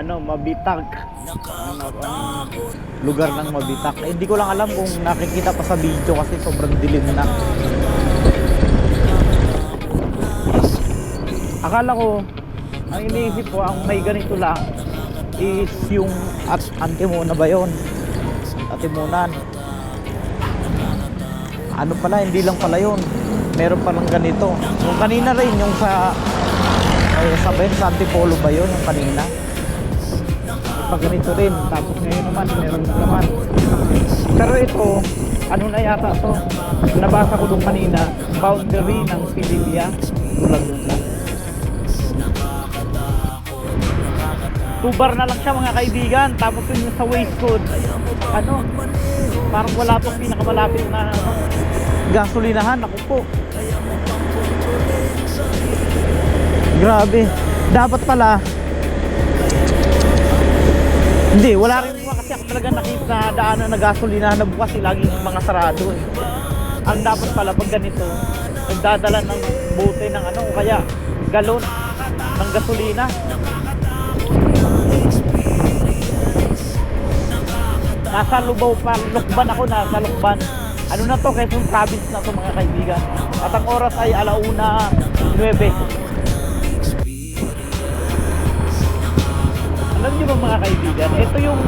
Mabitag. Lugar ng Mabitag. Hindi ko lang alam kung nakikita pa sa video kasi sobrang dilim na. Akala ko, ang iniisip ko, ang may ganito lang is yung Antimona ba yun? Atimunan. Ano pala, hindi lang pala yun. Meron palang ganito. Yung kanina rin, yung sa sabihin sa Antipolo ba yun? Yung kanina. Pag ganito rin. Tapos ngayon naman, meron naman. Pero ito, ano na yata to? Nabasa ko doon kanina, boundary ng Pililya. Laguna. 2 bar na lang siya mga kaibigan. Tapos yung sa waste code, parang wala pong pinakamalapit na gasolinahan. Ako po, grabe. Dapat pala hindi, wala rin mga kasi ako talaga nakita na daanan na gasolinahan na bukas laging mga sarado eh. Ang dapat pala pag ganito, nagdadala ng bote ng o kaya galon ng gasolina. Nasa Lubao pa, Lukban ako, nasa Lukban. Ano na to, Quezon Province na to mga kaibigan. At ang oras ay 1:09. Alam nyo ba mga kaibigan, ito yung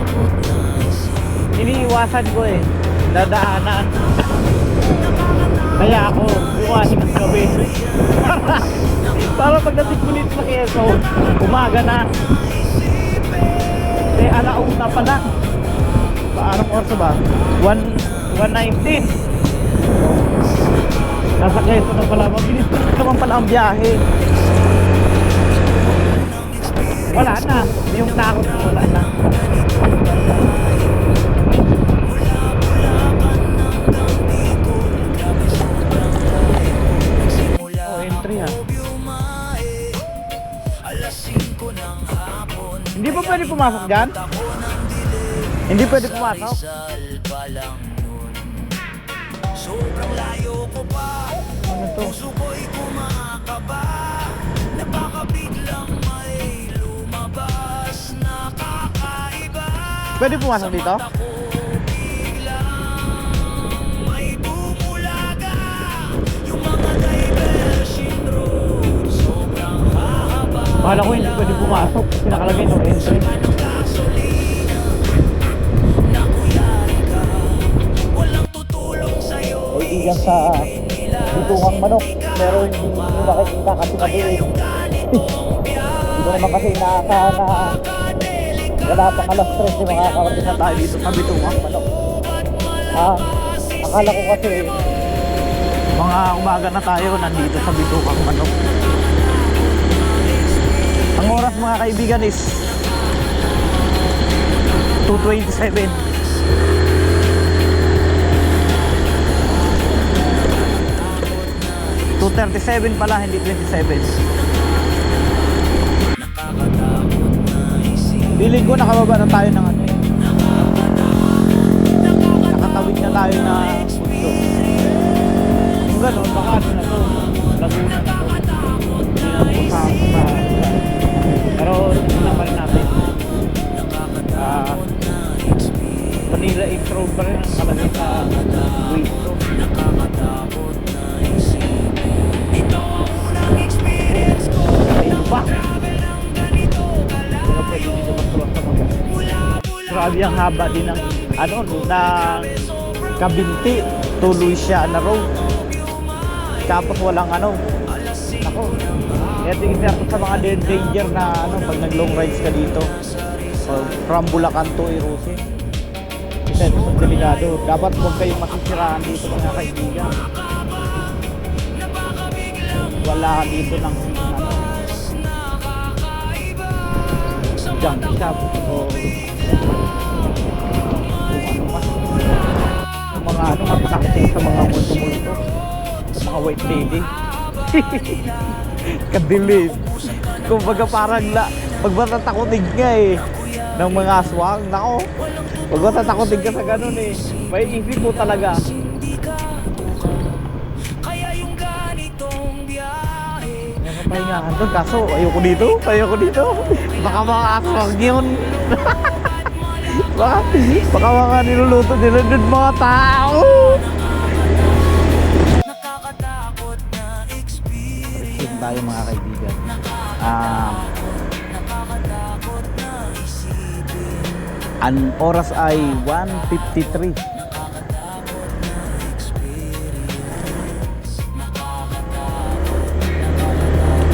iniiwasan ko nadaanan. Kaya ako buwasin ng gabi. Para pagdating ko nito sa Quezon, umaga na. Alauna pa lang. Anong oras ba? 1:19. Nasa Quezon na pala. Mabilis naman pala ang biyahe. Wala na. Yung takot na wala na. Entry Hindi pa pwede pumasok dyan? Hindi pwede pumasok? Sobrang layo ko pa. Ano to? Puso ko'y kumakaba. Napakabiglang may lumabas. Nakakaiba. Pwede pumasok dito? May bumulaga. Yung mga diversion road. Sobrang haba. Bahala ko hindi pwede pumasok. Pinakalagay no entry. Kaibigan sa Bitungang Manok, pero hindi nyo makikita kasi madilim. Hindi ko naman kasi inaasahan na wala pang 3:00 makakarating na tayo dito sa Bitungang Manok. Akala ko kasi mga umaga na tayo nandito sa Bitungang Manok. Ang oras mga kaibigan is 2:27. 2:37 pala, hindi 27. Piling ko nakababa na tayo ng nakatawid na tayo na punto. Kung gano'n, baka na to, Laguna na to. Hindi na po sa pero tingnan pa rin natin. Manila East Road pa rin ang nakalagay sa waste to. Grabe ang haba din ng ng Kabinti to Luisiana Road. Tapos walang ako. Ito yung isa sa mga danger na pag nag long rides ka dito. From Bulacan to Irusin. Isa ito sa delikado. Dapat huwag kayong masisiraan dito mga kaibigan. Wala dito ng junk shop o kung ano pa magsakting sa mga multo-multo, sa mga white lady. Kadilim. Kumbaga parang pag matatakotin ka ng mga aswang, nako, pag matatakotin ka sa ganun may isip mo talaga. Pahingahan doon, kaso ayoko dito. Baka mga aswang yun. baka mga niluluto nila dun mga tao. Yun tayo mga kaibigan. Ang oras ay 1:53.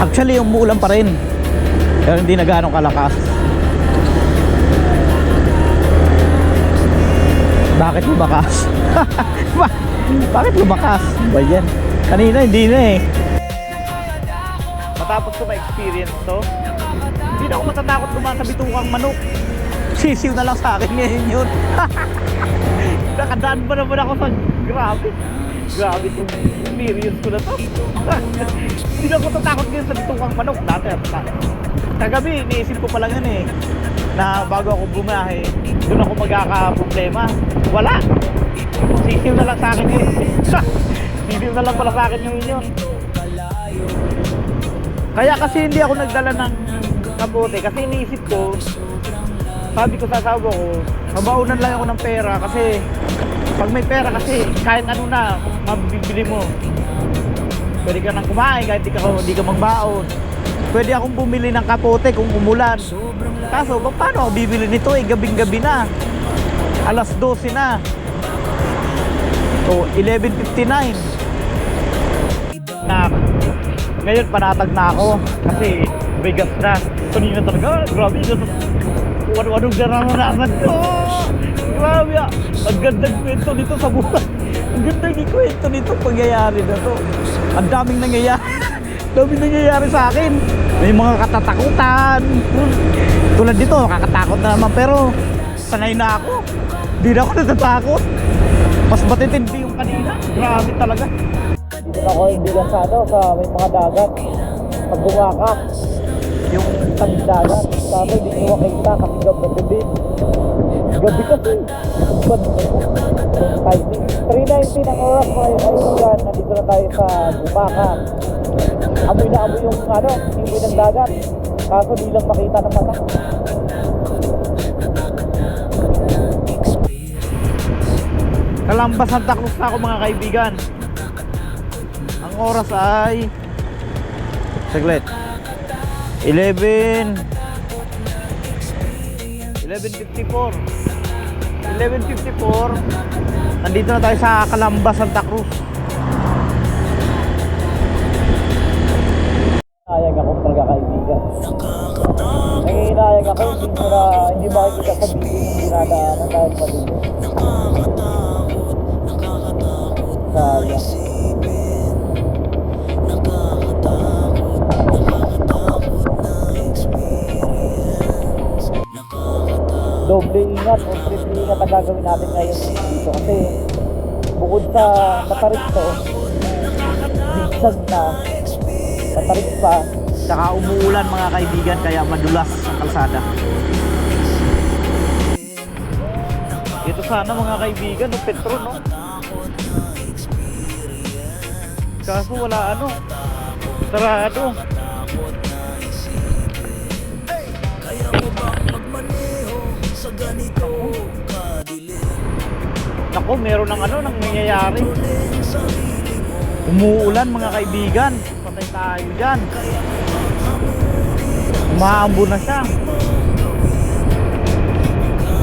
Actually, umuulan pa rin. Pero hindi na gaano kalakas. Bakit lumakas? Bakit lumakas? Ba yan? Kanina hindi na eh. Matapos ko ma-experience to, hindi na ako matatakot dumaan sa bitukang manok. Sisiw na lang sa akin ngayon yun. Nakadaan pa naman ako sa grabe itong experience ko na to. Hindi na ako matatakot ngayon sa bitukang manok. Dati kagabi, iniisip ko pa lang yun eh, na bago ako bumahe, doon ako magkakaproblema. Wala. Sisiw na lang sa akin yun. Sisiw na lang pala sa akin yung yun. Kaya kasi hindi ako nagdala ng kabote kasi iniisip ko, sabi ko sa asawa ko, mabaunan lang ako ng pera kasi pag may pera kasi kahit ano na mabibili mo. Pwede ka nang kumain kahit di ka magbaon. Pwede akong bumili ng kapote kung umulan. Kaso paano ako bibili nito eh, gabing-gabi na. Alas 12 na. So 11:59 na. Ngayon panatag na ako kasi bigas na. Kanina talaga, grabe. Anong naranasan ko. Grabe ah. Ang gandang kwento nito sa buhay. Ang gandang kwento nito pangyayari na to. Ang daming nangyayari. Daming nangyayari sa akin. May mga katatakutan. Tulad dito, kakatakot na naman. Pero sanay na ako. Hindi na ako natatakot. Mas matitindi yung kanina. Grabe talaga. Dito na ako ibigan sa may mga dagat. Pag bumaka, yung tabing dagat. Sabi, hindi nyo makita kasi gabi. Gabi kasi. Yung timing. 3:19 ang oras mga kaibigan. Nandito na tayo sa bumaka. Amoy na amoy yung himoy ng dagat. Kaso di lang makita ng mata. Kalamba Santa Cruz na ako mga kaibigan. Ang oras ay saglit 11:54. Nandito na tayo sa Calamba, Santa Cruz. Nangihayag ako talaga kaibigan. Nangihayag ako hindi makikita sa video yung dinadaanan dahil pa dito. Sayang. Doble ingat o triple ingat ang gagawin natin ngayon dito kasi bukod sa matarik to, bigsag na, matarik pa, saka umuulan mga kaibigan kaya madulas ang kalsada. Ito sana mga kaibigan, no, Petro, no? Kaso wala sarado. Nako, meron ng nang nangyayari. Umuulan mga kaibigan. Patay tayo dyan. Umaambo na siya.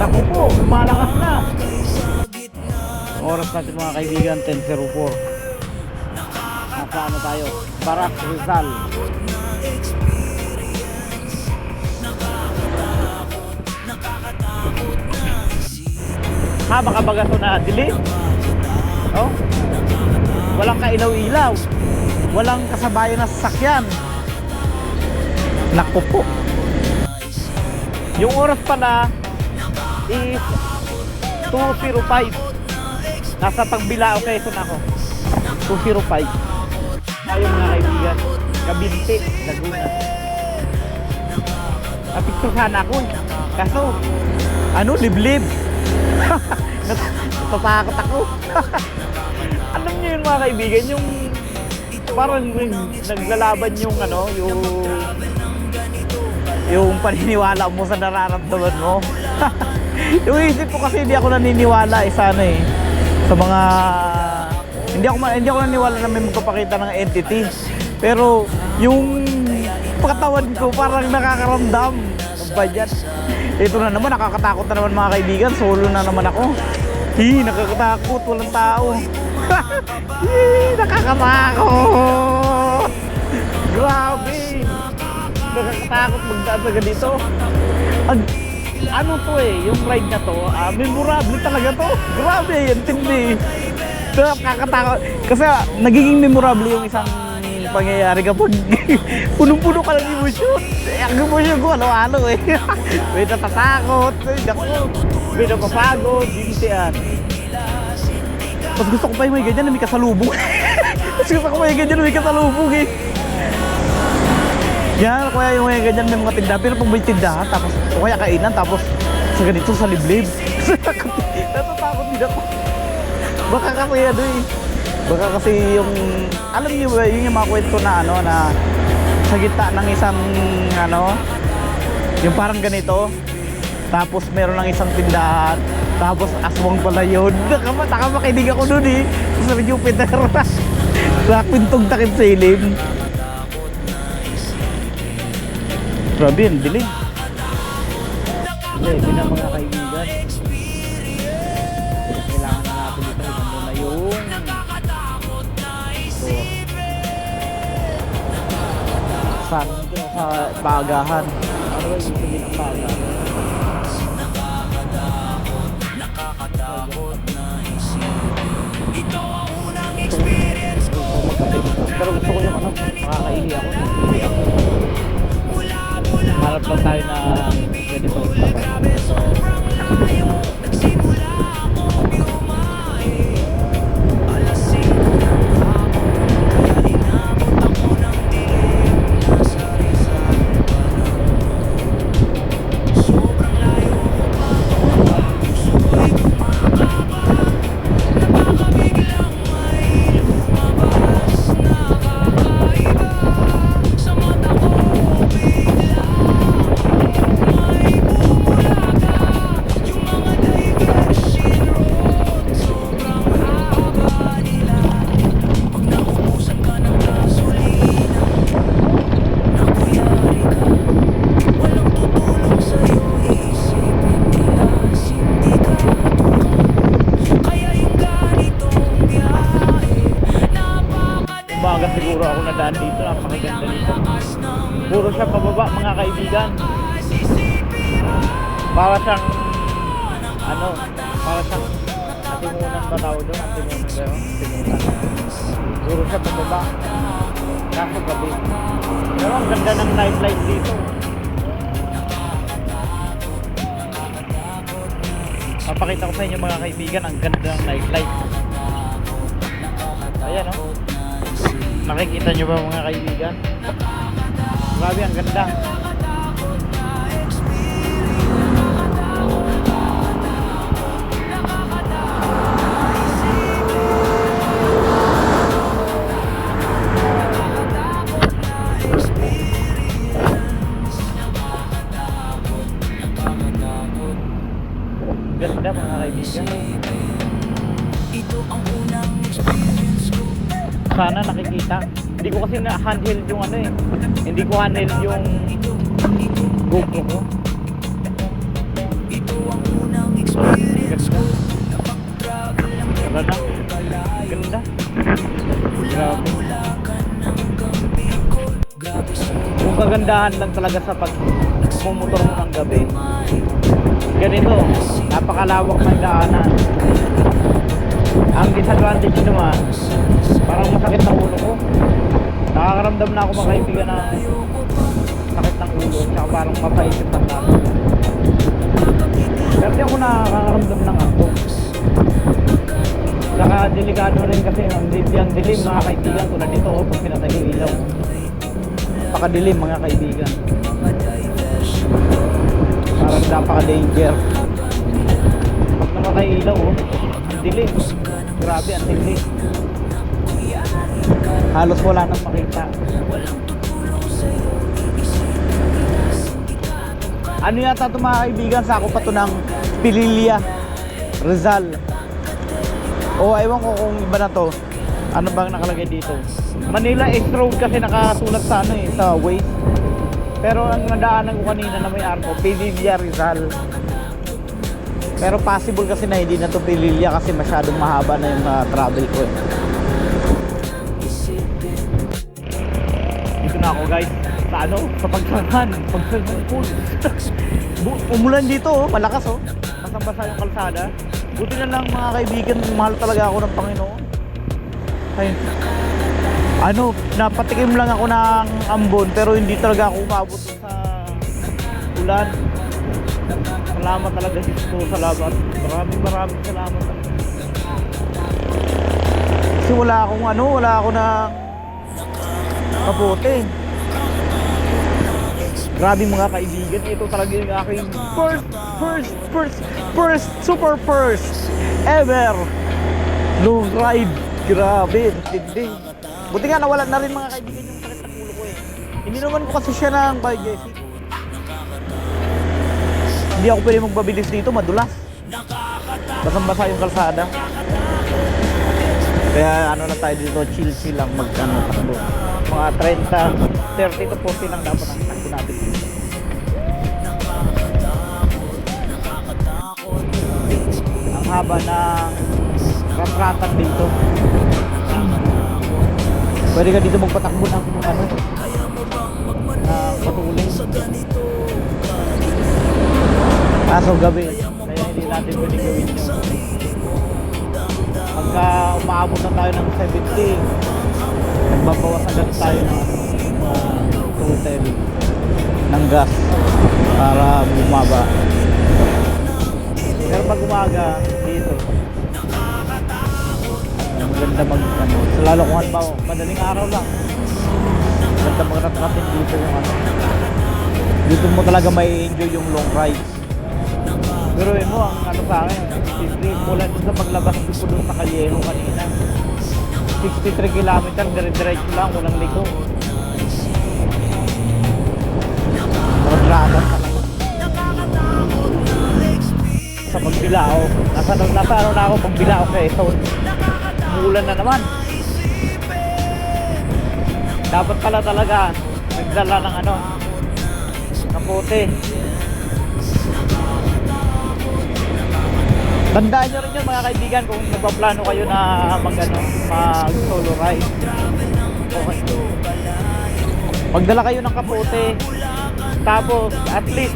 Nako po, lumalakas na. Oras natin mga kaibigan, 10:04. Nasa tayo? Barak, Rizal. Baka bagaso na dilim. Oh. Walang kailaw-ilaw. Walang kasabayan na sasakyan. Naku po. Yung oras pala is 2:05. Nasa Pagbilao, Quezon ako. 2:05. Tayo mga kaibigan. Kabinti, Laguna. Napicture sana ako. Kaso, liblib. Natatakot ako. Alam niyo yun mga kaibigan, yung parang naglalaban yung yung paniniwala mo sa nararamdaman mo. Yung isip ko kasi hindi ako naniniwala sa ano sa mga hindi ako naniniwala na may magpapakita ng entity. Pero yung katawan ko parang nakakaramdam. Ano ba yan? Ito na naman, nakakatakot na naman mga kaibigan. Solo na naman ako. Nakakatakot, walang tao. Nakakatakot. Grabe. Nakakatakot magdaan sa ganito. Ano to yung ride na to, memorable talaga to. Grabe, ang tindi. Nakakatakot. Kasi nagiging memorable yung isang pangyayari kapag punong-puno ka ng emosyon. Ang emosyon ko, ano-ano May natatakot, may napapagod, bintian. Mas gusto ko pa yung may ganyan na may kasalubong. Mas gusto ko pa yung ganyan na may kasalubong Yan, kaya yung may ganyan may mga tindahan. Pero pag may tindahan, tapos o kaya kainan, tapos sa ganito sa liblib. Natatakot din ako. Baka kasi baka kasi yung, alam niyo ba, yun yung mga kwento na na sa gitna ng isang yung parang ganito, tapos meron ng isang tindahan, tapos aswang pala yun. Nakamakinig ako dun sa Jupiter. Sa kwintong takip sa ilim. Grabe yan, dilim. Hindi na mga kaibigan. Kailangan na natin dito. Ito muna yung sa pagahan. Ano ba yung sabihin ng pagahan? Pero gusto ko yung makakaili ako. Harap lang tayo na ganito. Umaga siguro ako nadaan dito, napakaganda dito. Puro siya pababa mga kaibigan. Para siyang para siyang atimunan ba tawag doon? Atimunan ba yun? Atimunan. Puro siya pababa. Kaso gabi. Pero ang ganda ng nightlife dito. Papakita ko sa inyo mga kaibigan, ang ganda ng nightlife. Ayan nakikita nyo ba mga kaibigan? Grabe, ang ganda. Ganda mga kaibigan. Sana nakikita. Hindi ko kasi na-handheld yung hindi ko handheld yung GoPro ko. Ganda. Ganda. Grabe. Kung kagandahan lang talaga sa pagmumotor mo ng gabi, ganito, napakalawak ng daanan. Ang disadvantage naman, parang masakit ng ulo ko. Nakakaramdam na ako mga kaibigan na sakit ng ulo, tsaka parang mapaisip ng natin. Pero di ako nakakaramdam ng ako. Saka delikado rin kasi ang dilim mga kaibigan, tulad dito pag pinatay yung ilaw. Napakadilim mga kaibigan. Parang napaka-danger. Pag namatay ilaw, ang dilim. Grabe, ang dilim. Halos wala nang makita. Ano yata ito mga kaibigan, sako pa ito ng Pililla, Rizal. O ewan ko kung iba na to. Ano bang nakalagay dito? Manila East Road kasi nakasulat sa ano sa Waze. Pero ang nadaanan ko kanina na may arko, Pililla, Rizal. Pero possible kasi na hindi na to Pililla kasi masyadong mahaba na yung travel ko eh. Dito na ako guys, sa ano, sa Pagsangan pool. Umulan dito oh, malakas oh. Basang-basa yung kalsada. Buti na lang mga kaibigan, mahal talaga ako ng Panginoon. Ay, ano, napatikim lang ako ng ambon pero hindi talaga ako umabot sa ulan. Salamat talaga Diyos, salamat. Maraming salamat. Kasi wala akong ano, wala ako ng kapote. Grabe mga kaibigan, ito talaga yung aking super first ever long ride. Grabe, hindi. Buti nga nawalan na rin mga kaibigan yung sakit ng ulo ko eh. Hindi naman ko kasi siya ng biogesic. Hindi ako pwede magbabilis dito, madulas. Basang-basa yung kalsada. Kaya ano na tayo dito, chill lang takbo. Mga 30 to 40 lang dapat ang takbo natin dito. Ang haba ng ratratan dito. Pwede ka dito magpatakbo ng ano, patuloy. Kaso gabi, kaya hindi natin pwede gawin yun. Pagka umaabot na tayo ng 70, nagbabawas agad tayo ng total ng gas para bumaba. Pero pag umaga dito, maganda ano, lalo kung halimbawa madaling araw lang, maganda mag-ratratin dito yung ano, dito mo talaga may enjoy yung long ride. Pero yun mo, ang ano sa akin, simple mula dun sa paglabas ko dun sa Callejo kanina, 63 kilometer, dire-diretso lang, walang liko. Ratratan talaga sa Pagbilao. Nasa ano na ako Pagbilao kaya ito umuulan na naman. Dapat pala talaga nagdala ng ano, kapote. Tandaan nyo rin yun mga kaibigan kung nagpaplano kayo na mag solo ride. Okay. Magdala kayo ng kapote, tapos at least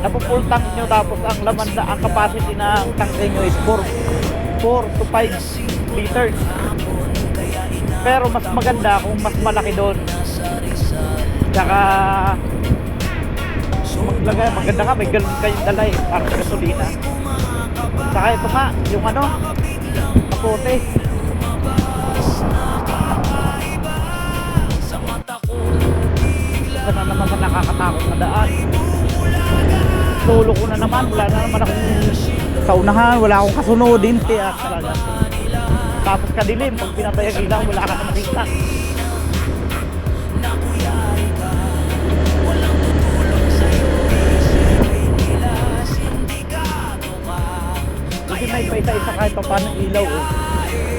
napupull tank nyo, tapos ang laman na ang capacity ng tanke nyo is 4 to 5 liters. Pero mas maganda kung mas malaki doon. Tsaka maganda ka, may galon kayong dala eh, para sa gasolina. Tsaka ito nga, yung ano, kapote. Isa na naman sa nakakatakot na daan. Solo ko na naman, wala na naman akong sa unahan, wala akong kasunodin, tiyak talaga. Tapos kadilim, pag pinatay ang ilaw, wala ka na makita. Kasi may paisa-isa kahit pa paano ilaw oh.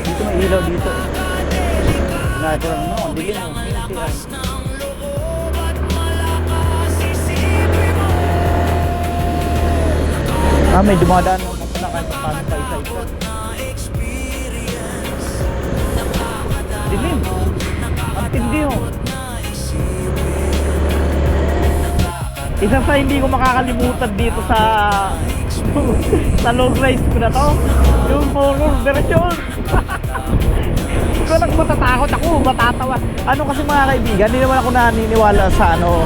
Dito may ilaw dito. Ito lang no, ang dilim oh. May dumadaan ng na kahit pa paano paisa-isa. Dilim. Ang tindi oh. Isa sa hindi ko makakalimutan dito sa long ride ko na to, yung forward direction. Kung nagmatatakot ako, matatawa. Ano kasi mga kaibigan, hindi naman ako naniniwala sa ano,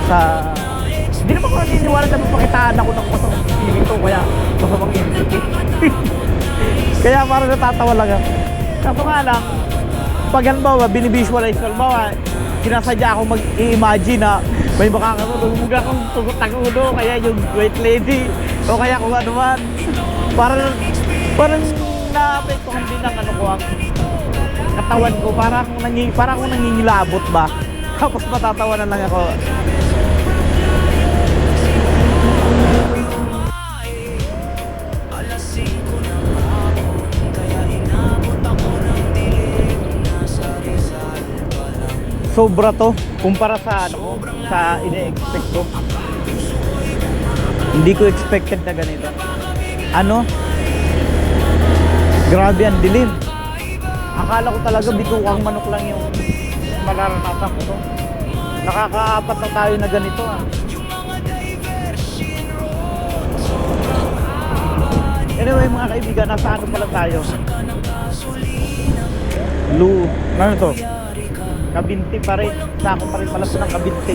hindi naman ako naniniwala sa pakitaan ako ng masamang espiritu, kaya masamang espiritu. Kaya parang natatawa lang ako. Kaso nga lang, pag halimbawa, binivisualize ko, halimbawa, sinasadya ako mag-i-imagine na may makakasunod akong tugot ng ulo, kaya yung great lady, o kaya kung ano man. Parang naapektuhan din ang ano ko, ang katawan ko, parang akong nangingilabot ba. Tapos matatawa na lang ako. sobra to kumpara sa ano ko, sa ine-expect ko. Hindi ko expected na ganito. Ano? Grabe ang dilim. Akala ko talaga bituang manok lang yung mararanasan ko to. Nakakaapat na tayo na ganito ah. Anyway mga kaibigan, nasa ano pala tayo? Ano to? Kabinti pa rin. Sako pa rin pala ito ng Kabinti.